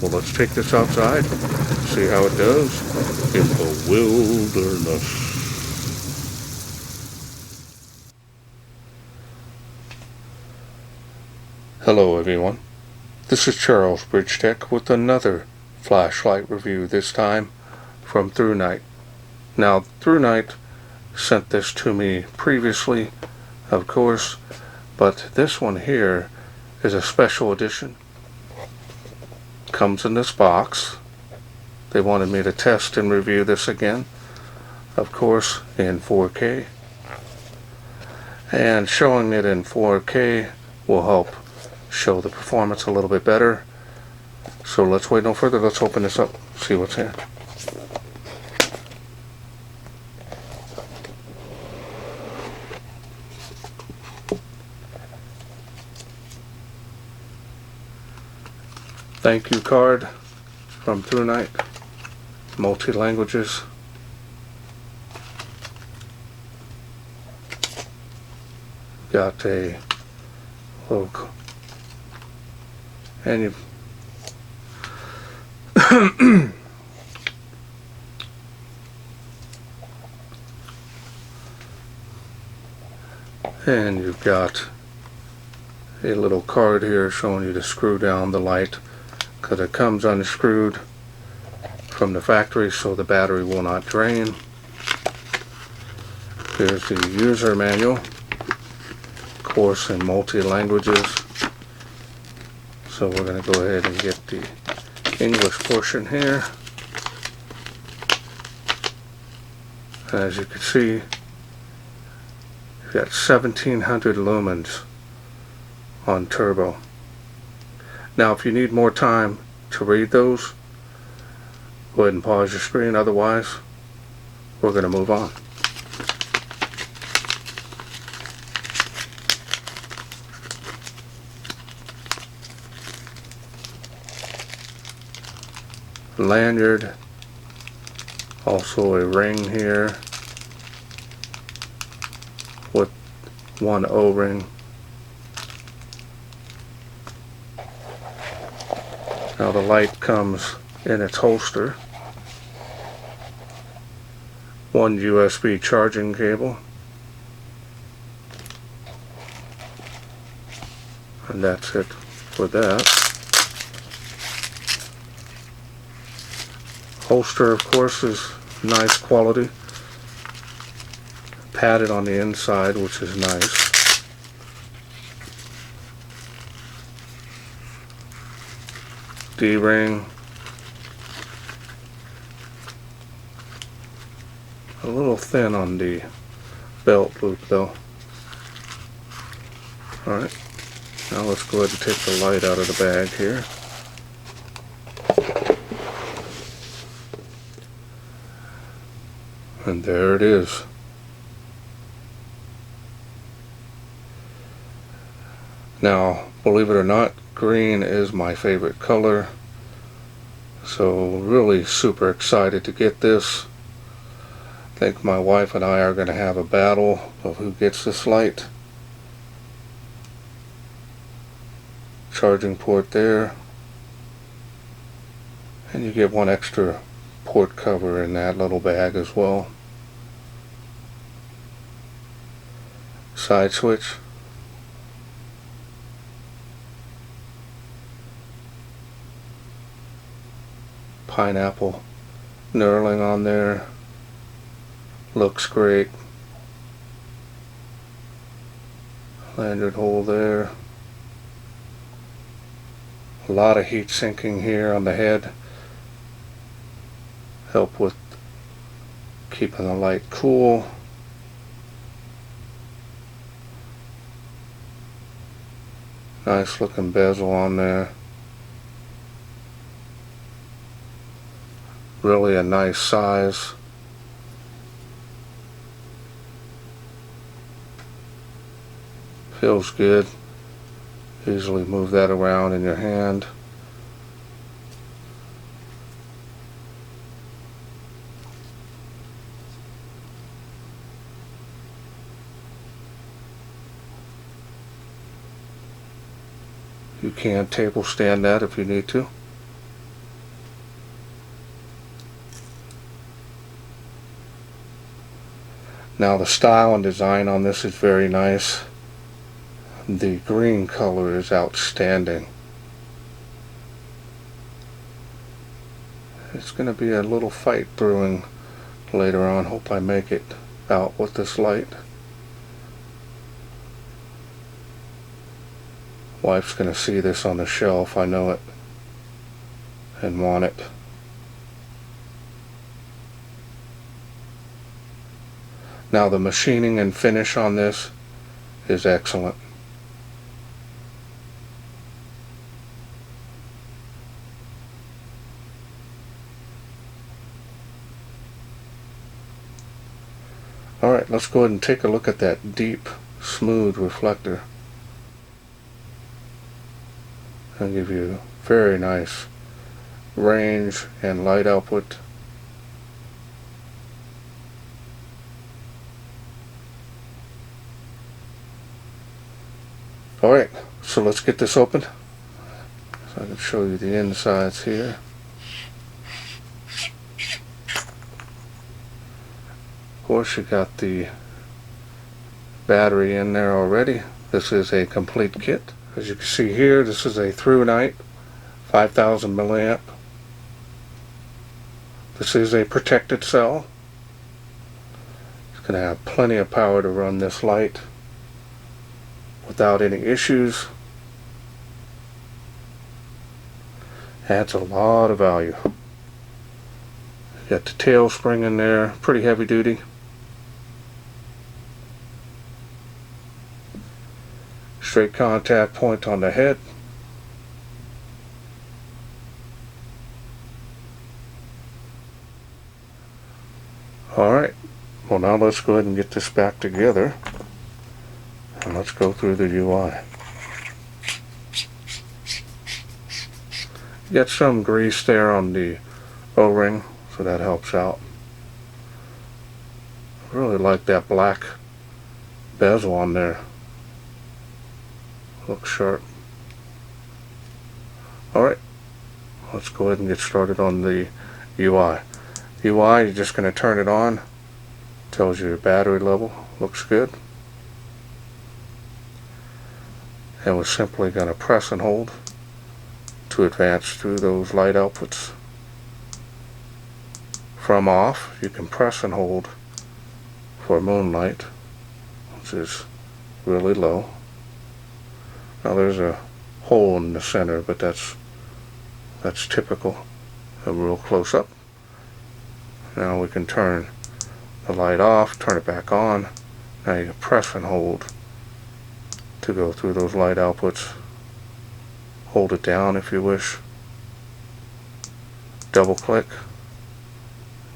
Well, let's take this outside, see how it does in the wilderness. Hello everyone, this is Charles BridgTec with another flashlight review, this time from ThruNite. Now, ThruNite sent this to me previously, of course, but this one here is a special edition. Comes in this box. They wanted me to test and review this again, of course, in 4K. And showing it in 4K will help show the performance a little bit better. So let's wait no further. Let's open this up, see what's here. Thank you card from ThruNite, multi-languages. Got a little, and you and you've got a little card here showing you to screw down the light, because it comes unscrewed from the factory so the battery will not drain. Here's the user manual, course in multi-languages. So we're going to go ahead and get the English portion here. As you can see, you've got 1700 lumens on turbo. Now if you need more time to read those, go ahead and pause your screen, otherwise we're going to move on. Lanyard, also a ring here with one O-ring. Now the light comes in its holster, one USB charging cable, and that's it for that. Holster, of course, is nice quality, padded on the inside, which is nice. D-ring, a little thin on the belt loop though. Alright, now let's go ahead and take the light out of the bag here. And there it is. Now, believe it or not, green is my favorite color. So really super excited to get this. I think my wife and I are going to have a battle of who gets this light. Charging port there. And you get one extra port cover in that little bag as well. Side switch. Pineapple knurling on there. Looks great. Lanyard hole there. A lot of heat sinking here on the head. Help with keeping the light cool. Nice looking bezel on there. Really a nice size. Feels good. Easily move that around in your hand. You can table stand that if you need to. Now the style and design on this is very nice. The green color is outstanding. It's going to be a little fight brewing later on. Hope I make it out with this light. Wife's going to see this on the shelf, I know it, and want it. Now the machining and finish on this is excellent. Alright, let's go ahead and take a look at that deep, smooth reflector. I'll give you very nice range and light output. Alright, so let's get this open. So I can show you the insides here. Of course, you got the battery in there already. This is a complete kit. As you can see here, this is a ThruNite 5000 milliamp. This is a protected cell. It's going to have plenty of power to run this light without any issues. Adds a lot of value. Got the tail spring in there, pretty heavy duty. Straight contact point on the head. Alright, well now let's go ahead and get this back together and let's go through the UI. Get some grease there on the O-ring, so that helps out. I really like that black bezel on there. Looks sharp. Alright, let's go ahead and get started on the UI. UI, you're just going to turn it on. Tells you your battery level. Looks good. And we're simply going to press and hold to advance through those light outputs. From off, you can press and hold for moonlight, which is really low. Now there's a hole in the center, but that's typical. A real close up. Now we can turn the light off, turn it back on. Now you can press and hold to go through those light outputs. Hold it down if you wish. Double click.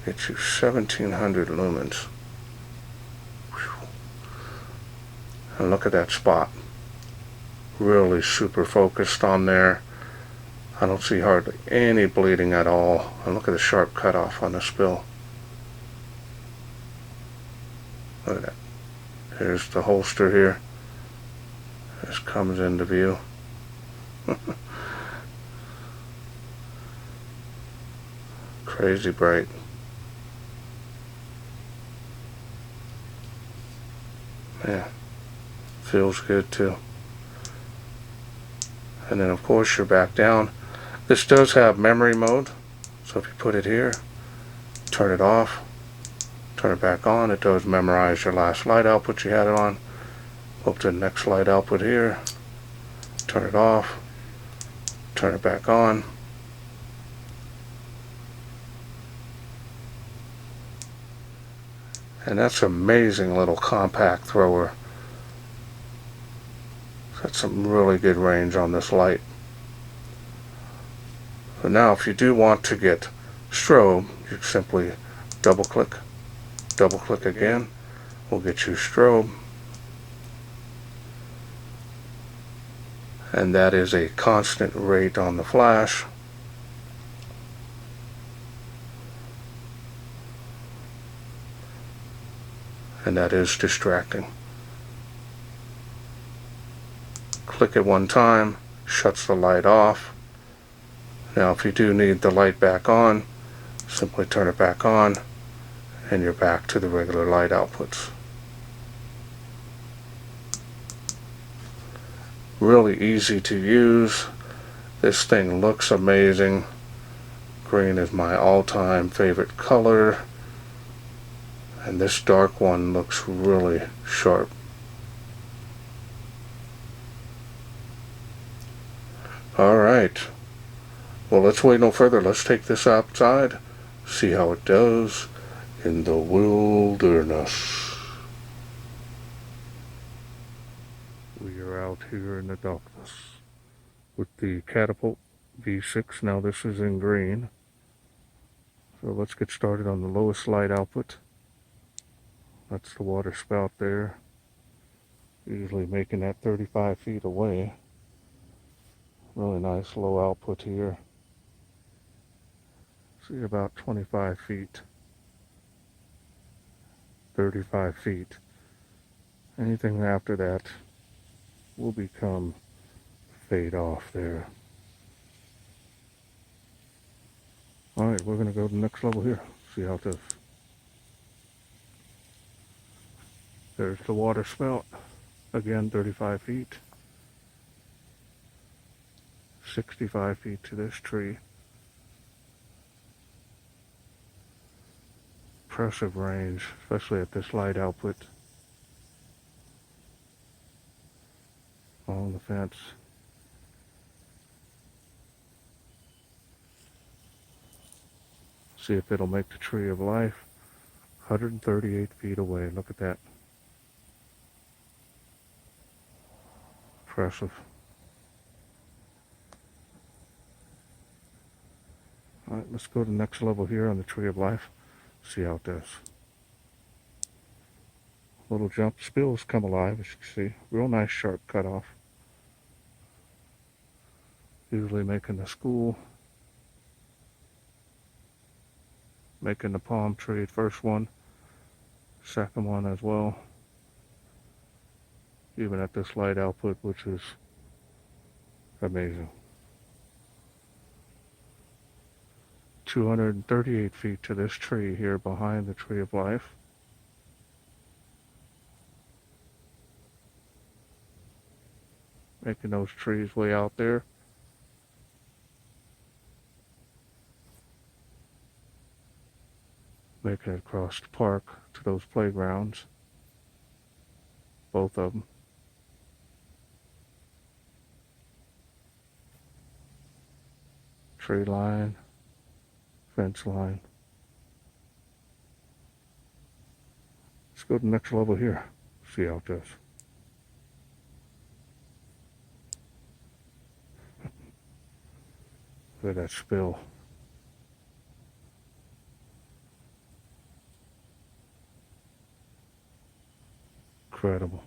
Get you 1700 lumens. Whew. And look at that spot. Really super focused on there. I don't see hardly any bleeding at all. And look at the sharp cutoff on the spill. Look at that. Here's the holster here. This comes into view. Crazy bright. Yeah, feels good too. And then of course you're back down. This does have memory mode, so if you put it here, turn it off, turn it back on, it does memorize your last light output you had it on. Go up to the next light output here, turn it off, turn it back on. And that's an amazing little compact thrower. Got some really good range on this light. So now if you do want to get strobe, you simply double click again. We'll get you strobe. And that is a constant rate on the flash. And that is distracting. Click it one time, shuts the light off. Now if you do need the light back on, simply turn it back on and you're back to the regular light outputs. Really easy to use. This thing looks amazing. Green is my all-time favorite color, and this dark one looks really sharp. Alright, well, let's wait no further. Let's take this outside, see how it does in the wilderness. We are out here in the darkness with the Catapult V6. Now this is in green. So let's get started on the lowest light output. That's the water spout there. Usually making that 35 feet away. Really nice low output here. See, about 25 feet. 35 feet. Anything after that will become fade off there. Alright, we're going to go to the next level here. See how it does. There's the water spout. Again, 35 feet. 65 feet to this tree. Impressive range, especially at this light output. Along the fence. See if it'll make the tree of life. 138 feet away. Look at that. Impressive. Alright, let's go to the next level here on the Tree of Life. See how it does. Little jump spills come alive, as you can see. Real nice sharp cutoff. Usually making the school. Making the palm tree, first one. Second one as well. Even at this light output, which is amazing. 238 feet to this tree here behind the Tree of Life. Making those trees way out there. Making it across the park to those playgrounds. Both of them. Tree line. Fence line. Let's go to the next level here. See how it does. Look at that spill. Incredible.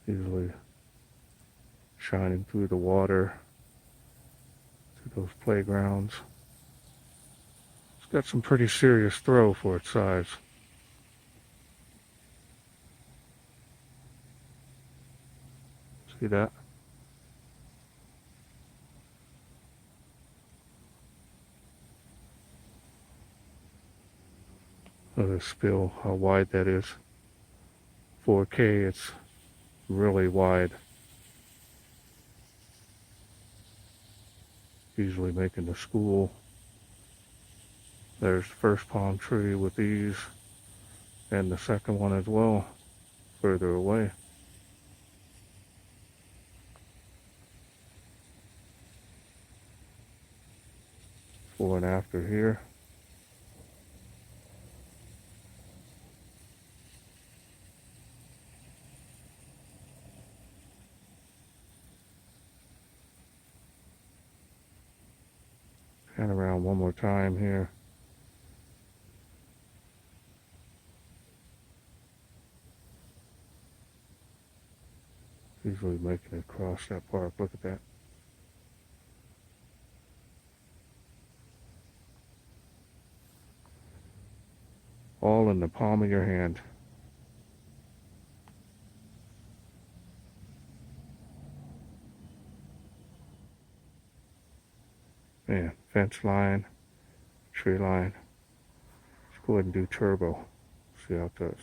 Easily shining through the water to those playgrounds. It's got some pretty serious throw for its size. See that? Look at the spill, how wide that is. 4K, it's really wide. Easily making the school. There's the first palm tree with ease, and the second one as well, further away. Before and after here. Pan around one more time here. Easily making it across that park. Look at that. All in the palm of your hand. Man, fence line, tree line. Let's go ahead and do turbo. See how it does.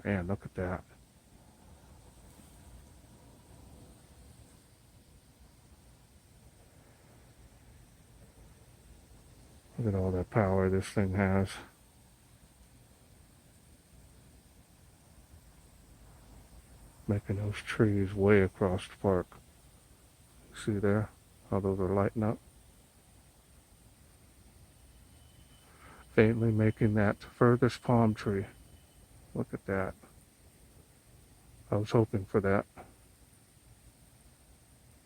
Man, look at that. Look at all that power this thing has. Making those trees way across the park. See there? How those are lighting up? Faintly making that furthest palm tree. Look at that. I was hoping for that.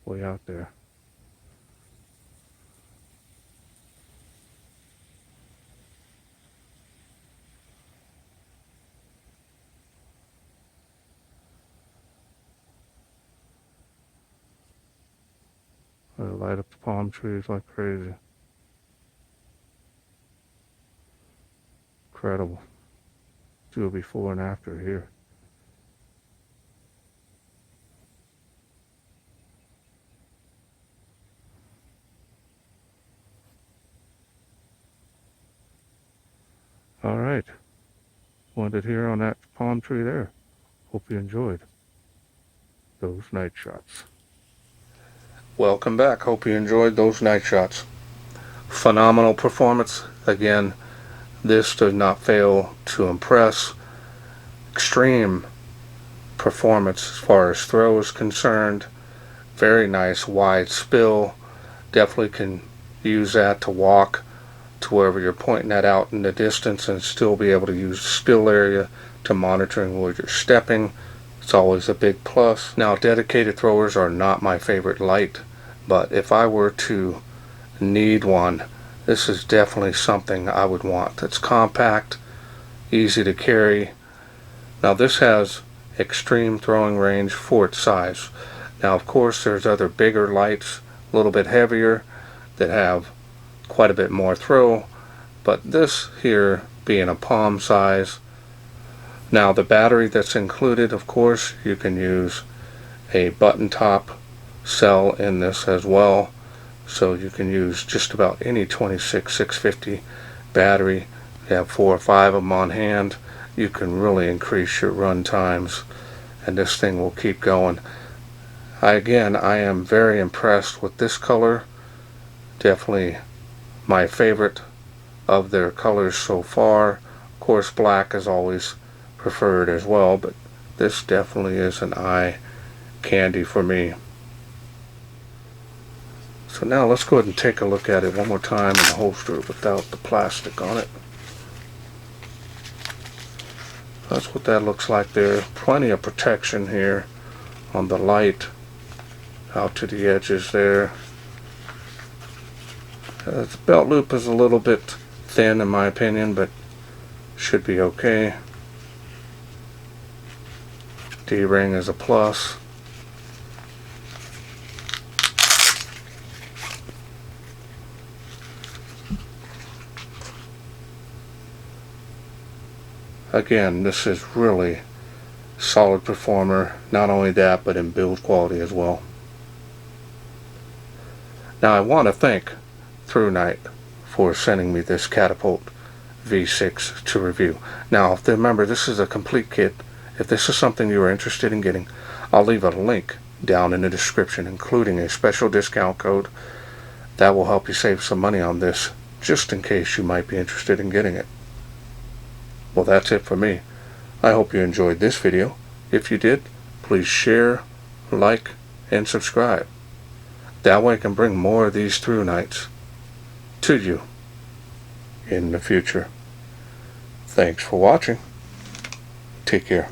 Way out there. They light up the palm trees like crazy. Incredible. Do a before and after here. Alright. Wanted here on that palm tree there. Hope you enjoyed those night shots. Welcome back. Hope you enjoyed those night shots. Phenomenal performance. Again, this does not fail to impress. Extreme performance as far as throw is concerned. Very nice wide spill. Definitely can use that to walk to wherever you're pointing that out in the distance and still be able to use the spill area to monitoring where you're stepping. It's always a big plus. Now, dedicated throwers are not my favorite light, but if I were to need one, this is definitely something I would want. It's compact, easy to carry. Now, this has extreme throwing range for its size. Now, of course, there's other bigger lights, a little bit heavier, that have quite a bit more throw, but this here being a palm size. Now, the battery that's included, of course, you can use a button top cell in this as well, so you can use just about any 26650 battery. You have 4 or 5 of them on hand. You can really increase your run times, and this thing will keep going. Again, I am very impressed with this color. Definitely my favorite of their colors so far. Of course, black is always preferred as well, but this definitely is an eye candy for me. So now let's go ahead and take a look at it one more time in the holster without the plastic on it. That's what that looks like there. Plenty of protection here on the light out to the edges there. The belt loop is a little bit thin in my opinion, but should be okay. D-ring is a plus. Again, this is really solid performer. Not only that, but in build quality as well. Now, I want to thank ThruNite for sending me this Catapult V6 to review. Now, remember, this is a complete kit. If this is something you are interested in getting, I'll leave a link down in the description, including a special discount code that will help you save some money on this, just in case you might be interested in getting it. Well, that's it for me. I hope you enjoyed this video. If you did, please share, like, and subscribe. That way I can bring more of these ThruNites to you in the future. Thanks for watching. Take care.